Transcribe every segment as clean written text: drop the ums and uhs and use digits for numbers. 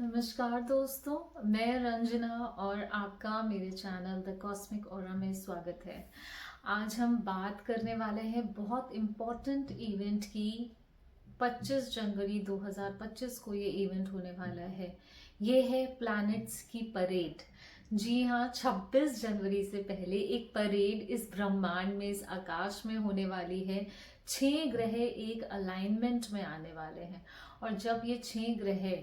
नमस्कार दोस्तों, मैं रंजना और आपका मेरे चैनल द कॉस्मिक ऑरा में स्वागत है। आज हम बात करने वाले हैं बहुत इम्पोर्टेंट इवेंट की। 25 जनवरी 2025 को ये इवेंट होने वाला है। ये है प्लैनेट्स की परेड। जी हाँ, 26 जनवरी से पहले एक परेड इस ब्रह्मांड में, इस आकाश में होने वाली है। 6 ग्रह एक अलाइनमेंट में आने वाले हैं और जब ये 6 ग्रह,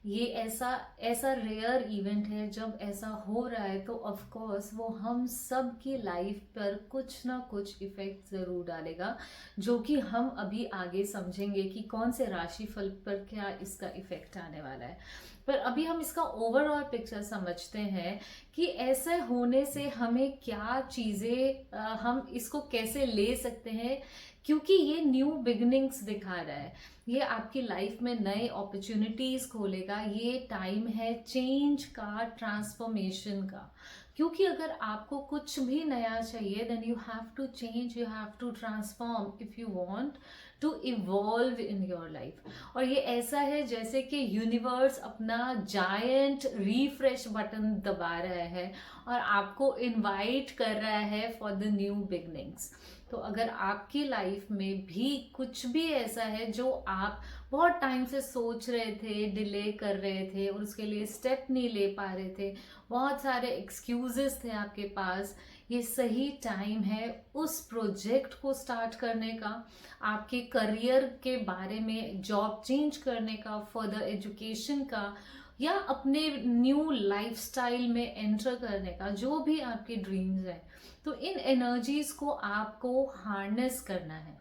ये ऐसा ऐसा रेयर इवेंट है, जब ऐसा हो रहा है तो ऑफ कोर्स वो हम सब की लाइफ पर कुछ ना कुछ इफेक्ट जरूर डालेगा, जो कि हम अभी आगे समझेंगे कि कौन से राशिफल पर क्या इसका इफेक्ट आने वाला है। पर अभी हम इसका ओवरऑल पिक्चर समझते हैं कि ऐसे होने से हमें क्या चीज़ें, हम इसको कैसे ले सकते हैं, क्योंकि ये न्यू बिगनिंग्स दिखा रहा है। ये आपकी लाइफ में नए अपॉर्चुनिटीज खोलेगा। ये टाइम है चेंज का, ट्रांसफॉर्मेशन का। क्योंकि अगर आपको कुछ भी नया चाहिए, then you have to change, you have to transform if you want to evolve in your life. और ये ऐसा है जैसे कि यूनिवर्स अपना जायंट रिफ्रेश बटन दबा रहा है और आपको इनवाइट कर रहा है फॉर द न्यू बिगनिंग्स। तो अगर आपकी लाइफ में भी कुछ भी ऐसा है जो आप बहुत टाइम से सोच रहे थे, डिले कर रहे थे और उसके लिए स्टेप नहीं ले पा रहे थे, बहुत सारे एक्सक्यूजेस थे आपके पास, ये सही टाइम है उस प्रोजेक्ट को स्टार्ट करने का, आपके करियर के बारे में, जॉब चेंज करने का, फर्दर एजुकेशन का, या अपने न्यू लाइफस्टाइल में एंटर करने का, जो भी आपके ड्रीम्स हैं। तो इन एनर्जीज को आपको हार्नेस करना है।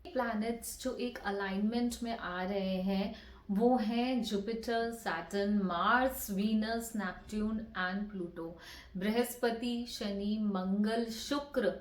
प्लैनेट्स जो एक अलाइनमेंट में आ रहे हैं वो हैं Jupiter, Saturn, Mars, Venus, Neptune and Pluto. बृहस्पति, शनि, मंगल, शुक्र।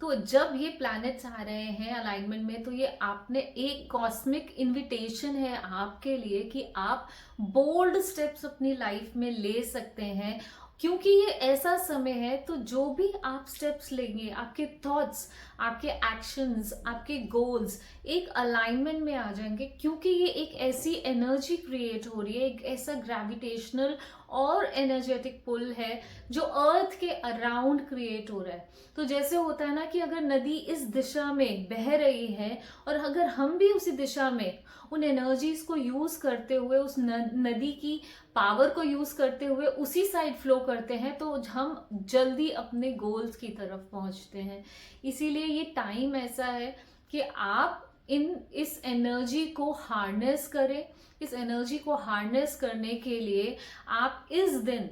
तो जब ये प्लैनेट्स आ रहे हैं अलाइनमेंट में, तो ये आपने एक कॉस्मिक इनविटेशन है आपके लिए कि आप बोल्ड स्टेप्स अपनी लाइफ में ले सकते हैं। क्योंकि ये ऐसा समय है, तो जो भी आप स्टेप्स लेंगे, आपके थॉट्स, आपके एक्शंस, आपके गोल्स एक अलाइनमेंट में आ जाएंगे। क्योंकि ये एक ऐसी एनर्जी क्रिएट हो रही है, एक ऐसा ग्रेविटेशनल और एनर्जेटिक पुल है जो अर्थ के अराउंड क्रिएट हो रहा है। तो जैसे होता है ना कि अगर नदी इस दिशा में बह रही है और अगर हम भी उसी दिशा में उन एनर्जीज को यूज करते हुए, उस नदी की पावर को यूज करते हुए उसी साइड फ्लो करते हैं, तो हम जल्दी अपने गोल्स की तरफ पहुंचते हैं। इसीलिए ये टाइम ऐसा है कि आप इस एनर्जी को हार्नेस करें। इस एनर्जी को हार्नेस करने के लिए आप इस दिन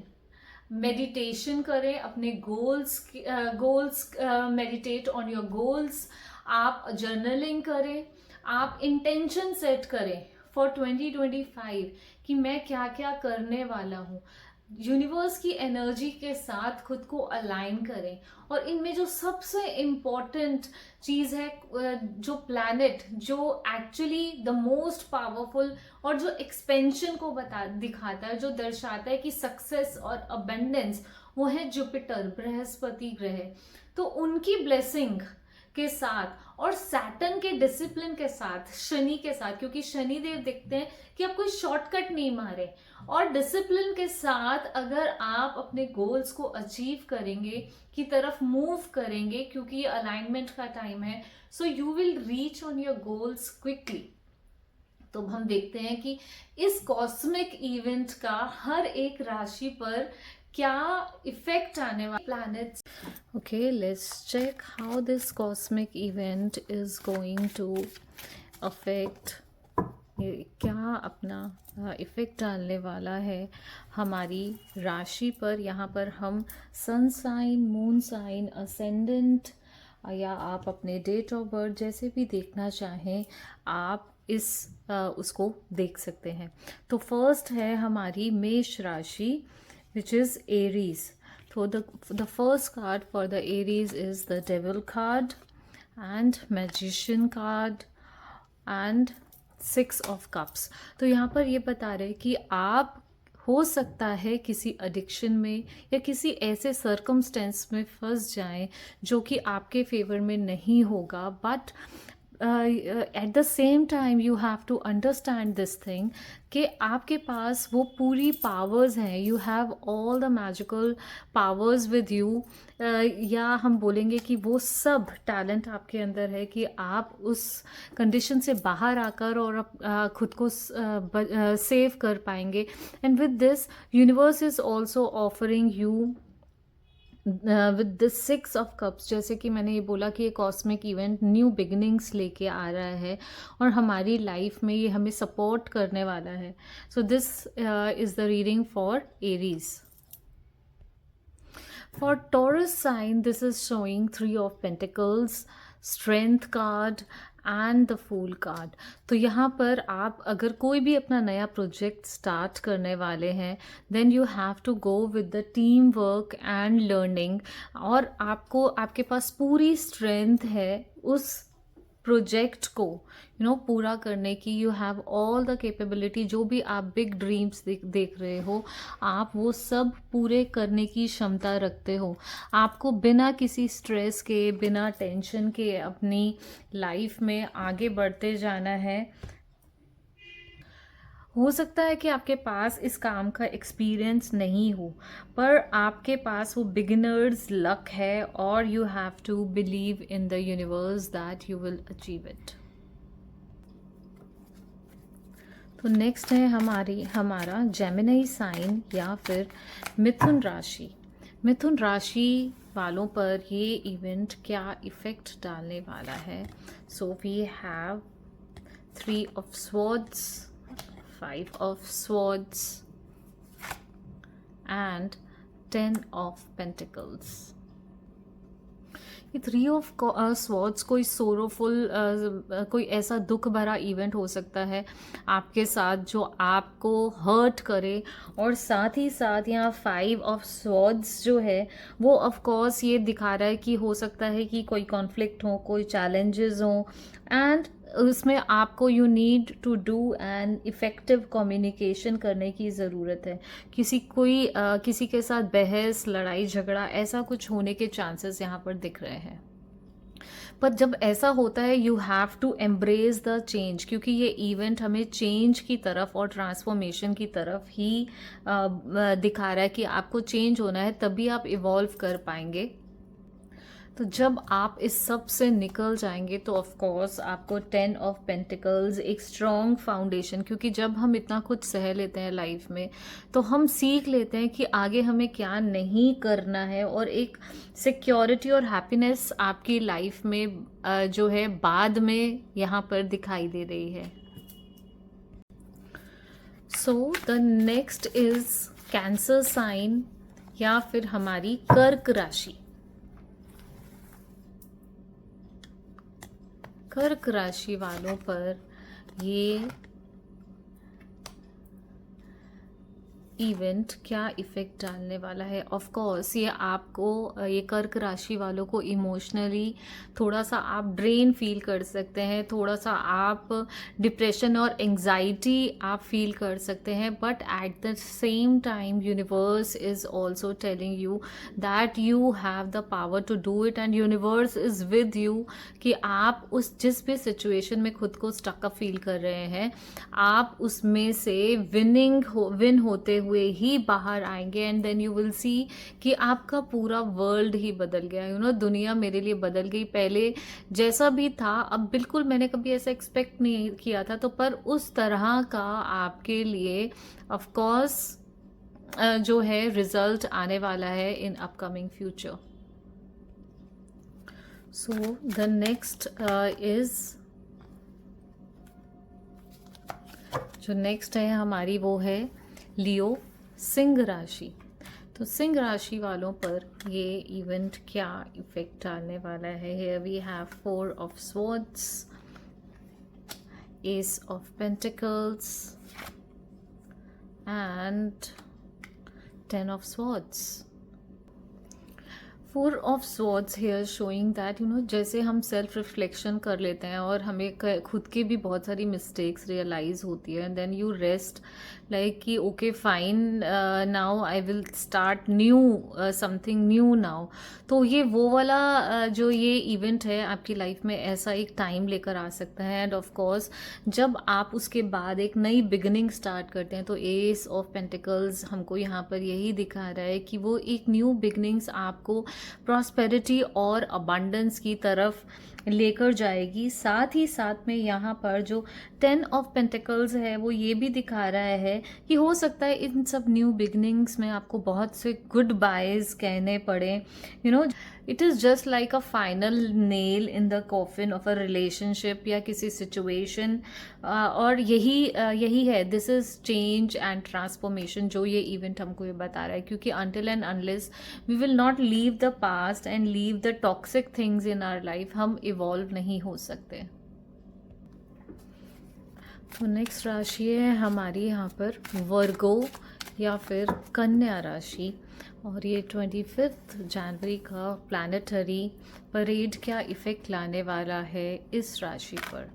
मेडिटेशन करें, अपने goals meditate on your goals. आप जर्नलिंग करें, आप इंटेंशन सेट करें फॉर 2025 कि मैं क्या क्या करने वाला हूँ। यूनिवर्स की एनर्जी के साथ खुद को अलाइन करें। और इनमें जो सबसे इम्पॉर्टेंट चीज़ है, जो प्लैनेट जो एक्चुअली द मोस्ट पावरफुल और जो एक्सपेंशन को दिखाता है, जो दर्शाता है कि सक्सेस और अबेंडेंस, वो है जुपिटर, बृहस्पति ग्रह। तो उनकी ब्लेसिंग के साथ और सैटर्न के डिसिप्लिन के साथ, शनि के साथ, क्योंकि शनि देव देखते हैं कि आप कोई शॉर्टकट नहीं मारे, और डिसिप्लिन के साथ अगर आप अपने गोल्स को अचीव करेंगे, की तरफ मूव करेंगे, क्योंकि ये अलाइनमेंट का टाइम है, so you will reach on your goals quickly. तो हम देखते हैं कि इस कॉस्मिक इवेंट का हर एक राशि पर क्या इफेक्ट आने वाला planets. Okay, let's check how this cosmic event is going to affect, क्या अपना इफ़ेक्ट डालने वाला है हमारी राशि पर। यहाँ पर हम sun sign, moon sign, ascendant, या आप अपने डेट ऑफ बर्थ जैसे भी देखना चाहें, आप उसको देख सकते हैं। तो फर्स्ट है हमारी मेष राशि, which is Aries. So the first card for the Aries is the Devil card and Magician card and Six of Cups. तो यहाँ पर ये बता रहे कि आप हो सकता है किसी एडिक्शन में या किसी ऐसे सर्कमस्टेंस में फंस जाएं जो कि आपके फेवर में नहीं होगा, but at the same time you have to understand this thing कि आपके पास वो पूरी पावर्स हैं, you have all the magical powers with you, या हम बोलेंगे कि वो सब टैलेंट आपके अंदर है कि आप उस कंडीशन से बाहर आकर और खुद को सेव कर पाएंगे. And with this universe is also offering you with this 6 of Cups, जैसे कि मैंने ये बोला कि ये कॉस्मिक इवेंट न्यू बिगिनिंग्स लेके आ रहा है और हमारी लाइफ में ये हमें सपोर्ट करने वाला है. So this is the reading for Aries. For Taurus sign, this is showing 3 of Pentacles, Strength card and the fool card. तो यहाँ पर आप अगर कोई भी अपना नया प्रोजेक्ट स्टार्ट करने वाले हैं, then you have to go with the team work and learning, और आपको आपके पास पूरी स्ट्रेंथ है उस प्रोजेक्ट को पूरा करने की. You have all the capability. जो भी आप बिग ड्रीम्स देख रहे हो, आप वो सब पूरे करने की क्षमता रखते हो. आपको बिना किसी स्ट्रेस के, बिना टेंशन के अपनी लाइफ में आगे बढ़ते जाना है. हो सकता है कि आपके पास इस काम का एक्सपीरियंस नहीं हो, पर आपके पास वो बिगिनर्स लक है, और you have to believe in the universe that you will achieve it. तो नेक्स्ट है हमारा जेमिनी साइन या फिर मिथुन राशि. मिथुन राशि वालों पर ये इवेंट क्या इफ़ेक्ट डालने वाला है. So we have 3 of Swords, 5 of Swords and 10 of Pentacles. ये 3 of Swords कोई सोरोफुल, कोई ऐसा दुख भरा इवेंट हो सकता है आपके साथ जो आपको हर्ट करे, और साथ ही साथ यहाँ 5 of Swords जो है वो ऑफ कोर्स ये दिखा रहा है कि हो सकता है कि कोई कॉन्फ्लिक्ट हो, कोई चैलेंजेस हो, एंड उसमें आपको you need to do an effective communication करने की ज़रूरत है. किसी के साथ बहस, लड़ाई झगड़ा ऐसा कुछ होने के चांसेस यहाँ पर दिख रहे हैं. पर जब ऐसा होता है you have to embrace the change, क्योंकि ये इवेंट हमें चेंज की तरफ और ट्रांसफॉर्मेशन की तरफ ही दिखा रहा है कि आपको चेंज होना है, तभी आप इवॉल्व कर पाएंगे. तो जब आप इस सब से निकल जाएंगे तो ऑफ कोर्स आपको 10 of Pentacles एक स्ट्रॉन्ग फाउंडेशन, क्योंकि जब हम इतना कुछ सह लेते हैं लाइफ में तो हम सीख लेते हैं कि आगे हमें क्या नहीं करना है, और एक सिक्योरिटी और हैप्पीनेस आपकी लाइफ में जो है बाद में यहाँ पर दिखाई दे रही है. So the next is Cancer sign या फिर हमारी कर्क राशि. कर्क राशि वालों पर ये इवेंट क्या इफ़ेक्ट डालने वाला है. ऑफ कोर्स ये आपको, ये कर्क राशि वालों को इमोशनली थोड़ा सा आप ड्रेन फील कर सकते हैं, थोड़ा सा आप डिप्रेशन और एंजाइटी आप फील कर सकते हैं. But at the same time universe is also telling you that you have the power to do it, and universe is with you कि आप उस जिस भी सिचुएशन में खुद को स्टक अप फील कर रहे हैं, आप उसमें से विन होते हुए ही बाहर आएंगे. And then you will see कि आपका पूरा वर्ल्ड ही बदल गया. दुनिया मेरे लिए बदल गई. पहले जैसा भी था, अब बिल्कुल मैंने कभी ऐसा एक्सपेक्ट नहीं किया था, तो पर उस तरह का आपके लिए ऑफ कोर्स जो है रिजल्ट आने वाला है in upcoming future. So the next जो नेक्स्ट है हमारी वो है लियो, सिंह राशि. तो सिंह राशि वालों पर ये इवेंट क्या इफेक्ट डालने वाला है. Here we have 4 of Swords, Ace of Pentacles and 10 of Swords. Four of swords here showing that जैसे हम सेल्फ रिफ्लेक्शन कर लेते हैं और हमें खुद के भी बहुत सारी मिस्टेक्स रियलाइज होती है, and then you rest like कि okay fine, now I will start new, something new now. तो ये वो वाला जो ये इवेंट है आपकी लाइफ में ऐसा एक टाइम लेकर आ सकता है। एंड ऑफ कोर्स जब आप उसके बाद एक नई बिगिनिंग स्टार्ट करते हैं तो एस ऑफ पेंटिकल्स हमको यहाँ पर यही दिखा रहा है कि वो एक न्यू बिगिनिंग्स आपको प्रॉस्पेरिटी और अबंडेंस की तरफ लेकर जाएगी। साथ ही साथ में यहाँ पर जो 10 ऑफ पेंटिकल्स है वो ये भी दिखा रहा है कि हो सकता है इन सब न्यू बिगनिंग्स में आपको बहुत से गुड बायज कहने पड़े। It is just like a final nail in the coffin of a relationship या किसी सिचुएशन, और यही है, this is change and transformation जो ये इवेंट हमको ये बता रहा है। क्योंकि until and unless we will not leave the past and leave the toxic things in our life, हम इवॉल्व नहीं हो सकते। तो नेक्स्ट राशि है हमारी यहाँ पर वर्गो या फिर कन्या राशि, और ये 25 जनवरी का प्लानिटरी परेड क्या इफ़ेक्ट लाने वाला है इस राशि पर।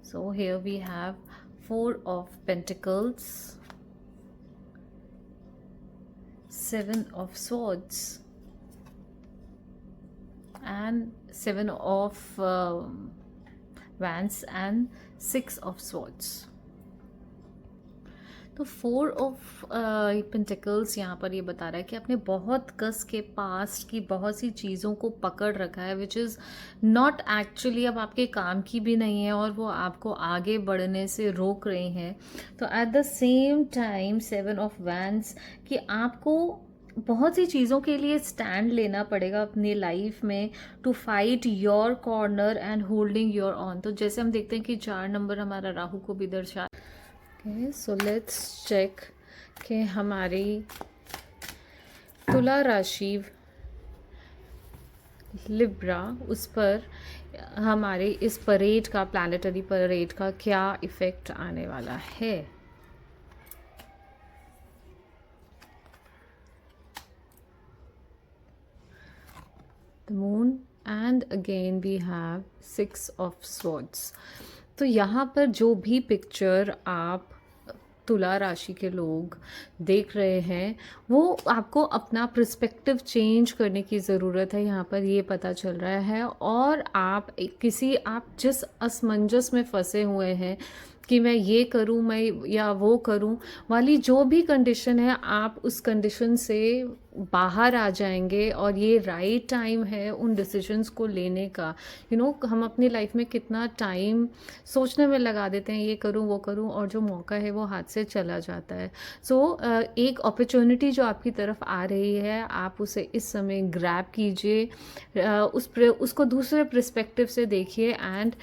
So here we have 4 of pentacles, 7 of swords and 7 of wands and 6 of swords। तो 4 ऑफ पेंटिकल्स यहाँ पर ये बता रहा है कि आपने बहुत कस के पास्ट की बहुत सी चीज़ों को पकड़ रखा है विच इज़ नॉट एक्चुअली अब आपके काम की भी नहीं है और वो आपको आगे बढ़ने से रोक रहे हैं। तो eight the same time 7 of wands कि आपको बहुत सी चीज़ों के लिए स्टैंड लेना पड़ेगा अपनी लाइफ में to fight your corner and holding your own. तो जैसे हम देखते हैं कि 4 नंबर हमारा राहु को भी दर्शा। ओके, सो लेट्स चेक कि हमारी तुला राशि लिब्रा, उस पर हमारे इस परेड का, प्लैनेटरी परेड का क्या इफ़ेक्ट आने वाला है। The moon and again we have 6 of swords। तो यहाँ पर जो भी पिक्चर आप तुला राशि के लोग देख रहे हैं वो आपको अपना पर्सपेक्टिव चेंज करने की ज़रूरत है, यहाँ पर ये पता चल रहा है। और आप जिस असमंजस में फंसे हुए हैं कि मैं ये करूं मैं या वो करूं वाली जो भी कंडीशन है, आप उस कंडीशन से बाहर आ जाएंगे और ये राइट टाइम है उन डिसीजंस को लेने का। हम अपनी लाइफ में कितना टाइम सोचने में लगा देते हैं ये करूं वो करूं, और जो मौका है वो हाथ से चला जाता है। सो एक अपॉर्चुनिटी जो आपकी तरफ आ रही है आप उसे इस समय ग्रैब कीजिए, उसको दूसरे पर्सपेक्टिव से देखिए, and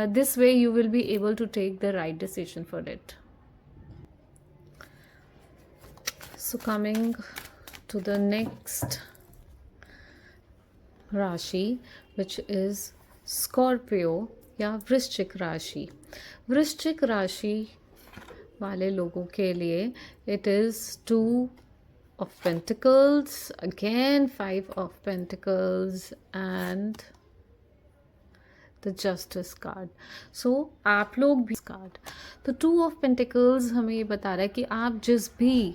this way you will be able to take the right decision for it। So coming to the next राशि which is Scorpio या वृश्चिक राशि। वृश्चिक राशि वाले लोगों के लिए it is 2 of Pentacles, again 5 of Pentacles and the justice card. So आप लोग भी कार्ड, तो 2 ऑफ पेंटिकल्स हमें ये बता रहा है कि आप जिस भी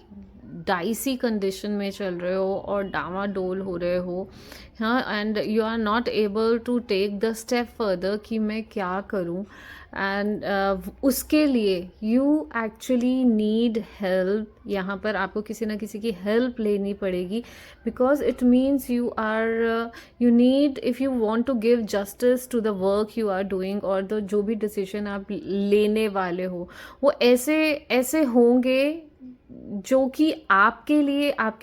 डाइसी कंडीशन में चल रहे हो और डामाडोल हो रहे हो, हाँ, and you are not able to take the step further कि मैं क्या करूँ, एंड उसके लिए यू एक्चुअली नीड हेल्प। यहाँ पर आपको किसी ना किसी की हेल्प लेनी पड़ेगी, because it means you need, if you want to give justice to the work you are doing, और जो भी डिसीजन आप लेने वाले हो वो ऐसे होंगे जो कि आपके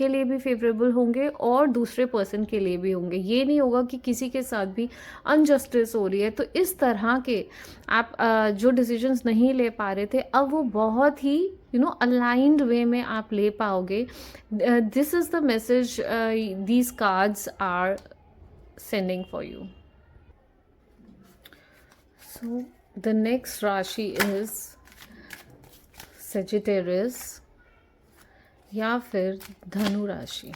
लिए भी फेवरेबल होंगे और दूसरे पर्सन के लिए भी होंगे। ये नहीं होगा कि किसी के साथ भी अनजस्टिस हो रही है। तो इस तरह के आप जो डिसीजंस नहीं ले पा रहे थे, अब वो बहुत ही अलाइंड वे में आप ले पाओगे। This is the message these cards are sending for you. So the next राशि इज सेजिटेरियस या फिर धनु राशि।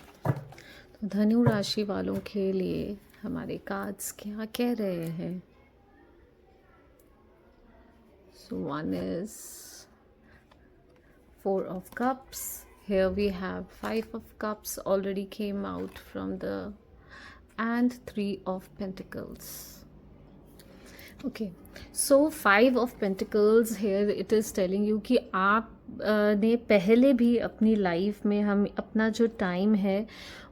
धनु राशि वालों के लिए हमारे कार्ड्स क्या कह रहे हैं? So one is Four of Cups. Here we have Five of Cups already came out from the, and Three of Pentacles. Okay, so Five of Pentacles here it is telling you कि आप ने पहले भी अपनी life में हम अपना जो टाइम है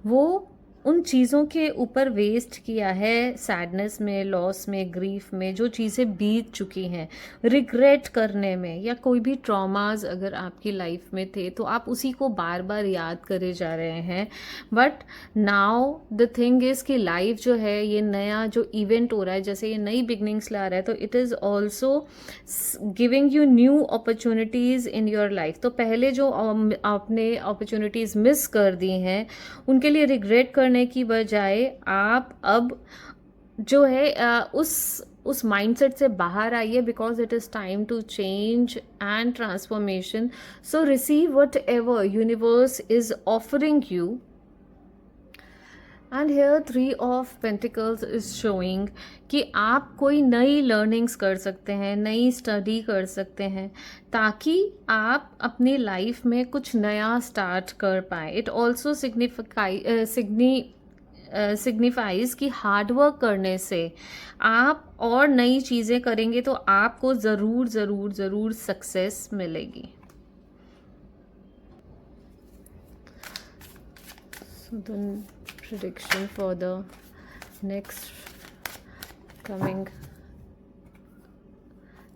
वो उन चीज़ों के ऊपर वेस्ट किया है, सैडनेस में, लॉस में, ग्रीफ में, जो चीज़ें बीत चुकी हैं, रिग्रेट करने में, या कोई भी ट्रॉमास अगर आपकी लाइफ में थे तो आप उसी को बार बार याद करे जा रहे हैं. But now the thing is कि लाइफ जो है, ये नया जो इवेंट हो रहा है, जैसे ये नई बिगनिंग्स ला रहा है, तो it is also giving you new opportunities in your life. तो पहले जो आपने अपॉर्चुनिटीज़ मिस कर दी हैं उनके लिए रिग्रेट करने की बजाय आप अब जो है उस माइंडसेट से बाहर आइए, because it is time to change and transformation. So receive whatever universe is offering you. And here three of pentacles is showing कि आप कोई नई लर्निंग्स कर सकते हैं, नई स्टडी कर सकते हैं, ताकि आप अपनी लाइफ में कुछ नया स्टार्ट कर पाएँ. इट ऑल्सो सिग्निफाइज कि हार्ड वर्क करने से आप और नई चीज़ें करेंगे तो आपको ज़रूर ज़रूर ज़रूर सक्सेस मिलेगी. So the prediction for the next coming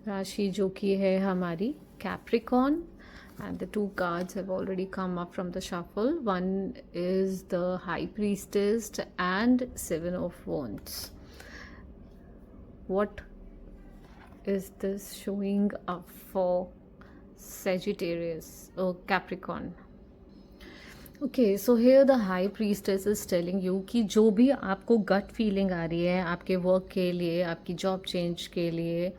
राशि जो कि है हमारी Capricorn, and the two cards have already come up from the shuffle. One is the High Priestess and Seven of Wands. What is this showing up for Sagittarius or Capricorn? Okay, so here the high priestess is telling you कि जो भी आपको gut feeling आ रही है आपके work के लिए, आपकी जॉब चेंज के लिए,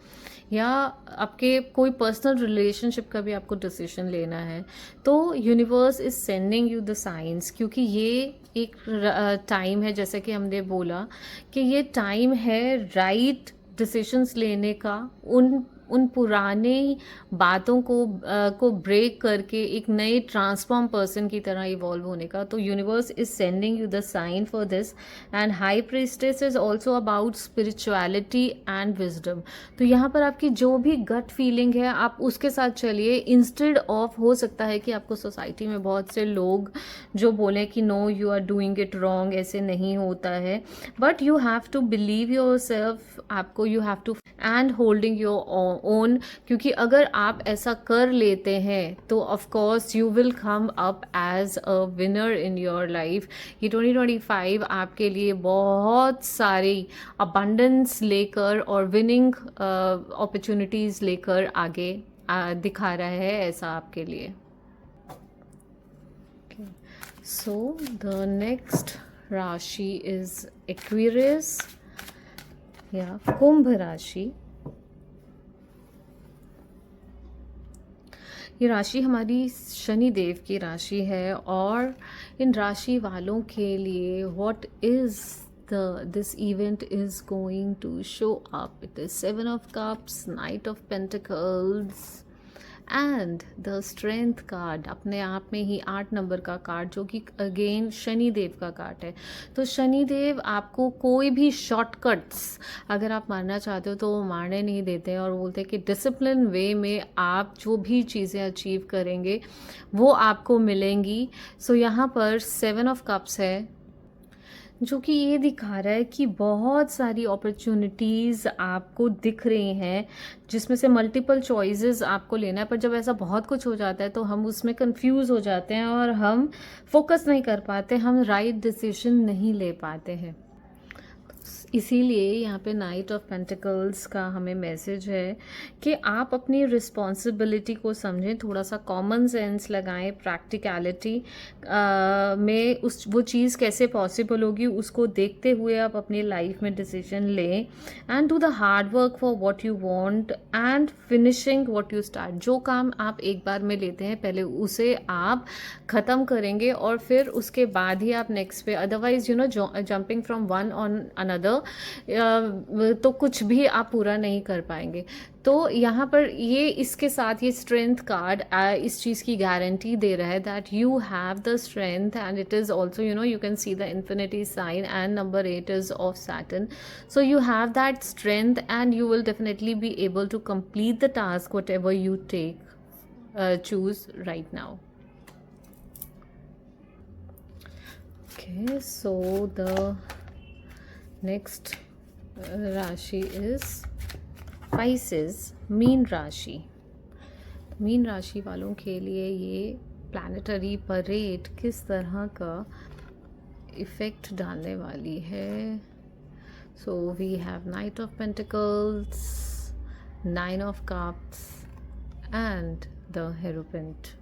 या आपके कोई पर्सनल रिलेशनशिप का भी आपको डिसीजन लेना है, तो universe is sending you the science. क्योंकि ये एक टाइम है, जैसे कि हमने बोला कि ये टाइम है राइट डिसीजंस लेने का, उन पुराने बातों को ब्रेक करके एक नए ट्रांसफॉर्म पर्सन की तरह इवॉल्व होने का. तो universe is sending you the sign for this. And high priestess is also about spirituality and wisdom. तो यहाँ पर आपकी जो भी गट फीलिंग है आप उसके साथ चलिए, इंस्टेड ऑफ, हो सकता है कि आपको सोसाइटी में बहुत से लोग जो बोले कि no you are doing it wrong, ऐसे नहीं होता है, but you have to believe yourself. आपको you have to and holding your own. क्योंकि अगर आप ऐसा कर लेते हैं तो of course you will come up as a winner in your life. ये 2025 आपके लिए बहुत सारी अबंडेंस लेकर और विनिंग अपॉर्चुनिटीज़ लेकर आगे दिखा रहा है, ऐसा आपके लिए. सो द नेक्स्ट राशि इज एक्वेरियस या कुंभ राशि. ये राशि हमारी शनि देव की राशि है, और इन राशि वालों के लिए what is this event is going to show up. It is Seven of Cups, Knight of Pentacles and the strength card, अपने आप में ही 8 नंबर का कार्ड, जो कि अगेन शनिदेव का कार्ड है. तो शनिदेव आपको कोई भी शॉर्टकट्स अगर आप मारना चाहते हो तो वो मारने नहीं देते हैं, और बोलते हैं कि डिसिप्लिन वे में आप जो भी चीज़ें अचीव करेंगे वो आपको मिलेंगी. सो यहाँ पर 7 ऑफ कप्स है, जो कि ये दिखा रहा है कि बहुत सारी अपॉर्चुनिटीज़ आपको दिख रही हैं, जिसमें से मल्टीपल चॉइसेस आपको लेना है. पर जब ऐसा बहुत कुछ हो जाता है तो हम उसमें कंफ्यूज हो जाते हैं और हम फोकस नहीं कर पाते, हम राइट डिसीजन नहीं ले पाते हैं. इसीलिए यहाँ पे नाइट ऑफ पेंटिकल्स का हमें मैसेज है कि आप अपनी रिस्पॉन्सिबिलिटी को समझें, थोड़ा सा कॉमन सेंस लगाएं, प्रैक्टिकलिटी में उस वो चीज़ कैसे पॉसिबल होगी उसको देखते हुए आप अपनी लाइफ में डिसीजन लें, and do the hard work for what you want and finishing what you start. जो काम आप एक बार में लेते हैं पहले उसे आप ख़त्म करेंगे और फिर उसके बाद ही आप नेक्स्ट पे, otherwise you know jumping from one on another तो कुछ भी आप पूरा नहीं कर पाएंगे। तो यहाँ पर ये इसके साथ ये स्ट्रेंथ कार्ड इस चीज़ की गारंटी दे रहा है that you have the strength, and it is also you know you can see the infinity sign and number 8 is of Saturn. So you have that strength and you will definitely be able to complete the task whatever you choose right now. Okay, so the next rashi is Pisces, mean राशि। Mean राशि वालों के लिए ये planetary parade किस तरह का effect डालने वाली है। So we have Knight of Pentacles, Nine of Cups, and the Hierophant.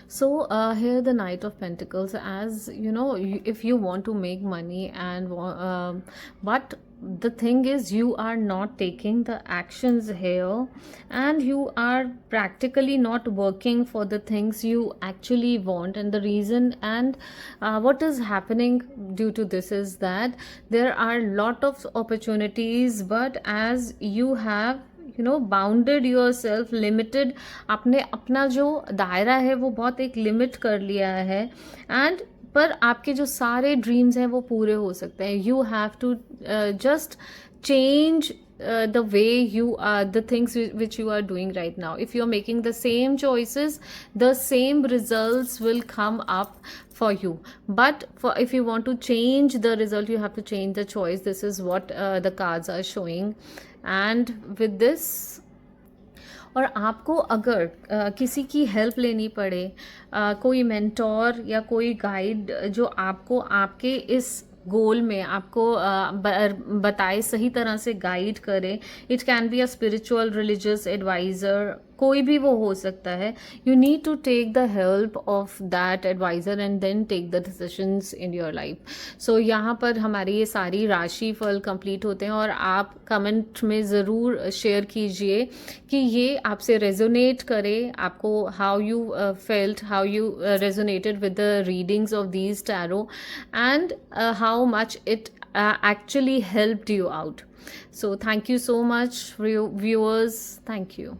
So here the Knight of Pentacles, as you know, if you want to make money and but the thing is you are not taking the actions here, and you are practically not working for the things you actually want. And the reason and what is happening due to this is that there are lot of opportunities, but as you have bounded your self, limited, आपने अपना जो दायरा है वो बहुत एक limit कर लिया है, एंड पर आपके जो सारे ड्रीम्स हैं वो पूरे हो सकते हैं। You have to just change the way you are, the things which you are doing right now. If you are making the same choices, the same results will come up for you, but if you want to change the result, you have to change the choice. This is what the cards are showing, and with this, और आपको अगर किसी की help लेनी पड़े, कोई mentor या कोई गाइड जो आपको आपके इस गोल में आपको बताए, सही तरह से गाइड करे, it can be a spiritual religious adviser, कोई भी वो हो सकता है। You need to take the help of that adviser and then take the decisions in your life. So यहाँ पर हमारी ये सारी राशि फल कंप्लीट होते हैं, और आप कमेंट में ज़रूर शेयर कीजिए कि ये आपसे रेजोनेट करे, आपको how you felt, how you resonated with the readings of these tarot, and how much it actually helped you out. So thank you so much, viewers. Thank you.